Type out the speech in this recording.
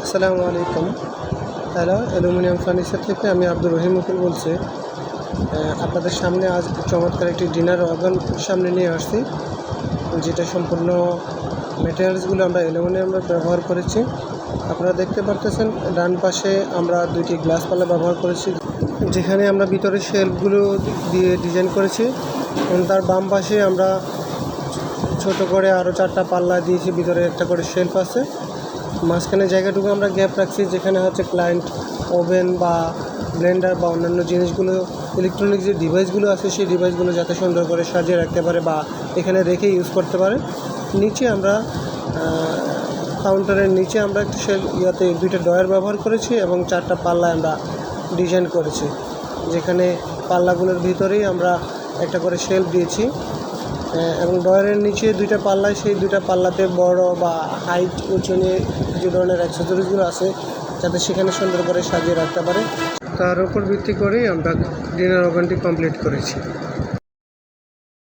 আসসালামু আলাইকুম। Hello, aluminium furniture থেকে আমি আব্দুর রহিম মুকুল বলছি। আপনাদের সামনে আজ চমৎকার একটি ডিনার ওভেন সামনে নিয়ে আসছি, যেটা সম্পূর্ণ ম্যাটেরিয়ালসগুলো আমরা অ্যালুমিনিয়ামের ব্যবহার করেছি। আপনারা দেখতে পারতেছেন ডান পাশে আমরা দুইটি গ্লাস পাল্লা ব্যবহার করেছি, যেখানে আমরা ভিতরে শেলফগুলো দিয়ে ডিজাইন করেছি, এবং তার বাম পাশে আমরা ছোট করে আরও 4টা পাল্লা দিয়েছি, ভিতরে একটা করে শেলফ আছে। মাঝখানে জায়গাটুকু আমরা গ্যাপ রাখছি, যেখানে হচ্ছে ক্লায়েন্ট ওভেন বা ব্লেন্ডার বা অন্যান্য জিনিসগুলো, ইলেকট্রনিক যে ডিভাইসগুলো আছে সেই ডিভাইসগুলো যাতে সুন্দর করে সাজিয়ে রাখতে পারে বা এখানে রেখে ইউজ করতে পারে। নিচে আমরা কাউন্টারের নিচে আমরা একটা দুইটা ডয়ার ব্যবহার করেছি এবং 4টা পাল্লায় আমরা ডিজাইন করেছি, যেখানে পাল্লাগুলোর ভিতরেই আমরা একটা করে শেলফ দিয়েছি, এবং ডয়ারের নিচে দুইটা পাল্লায় সেই দুইটা পাল্লাতে বড় বা হাইট উঁচু নিয়ে যে ধরনের অ্যাক্সেসরিজগুলো আছে যাতে সেখানে সুন্দর করে সাজিয়ে রাখতে পারে, তার উপর ভিত্তি করেই আমরা ডিনার ওভেনটি কমপ্লিট করেছি।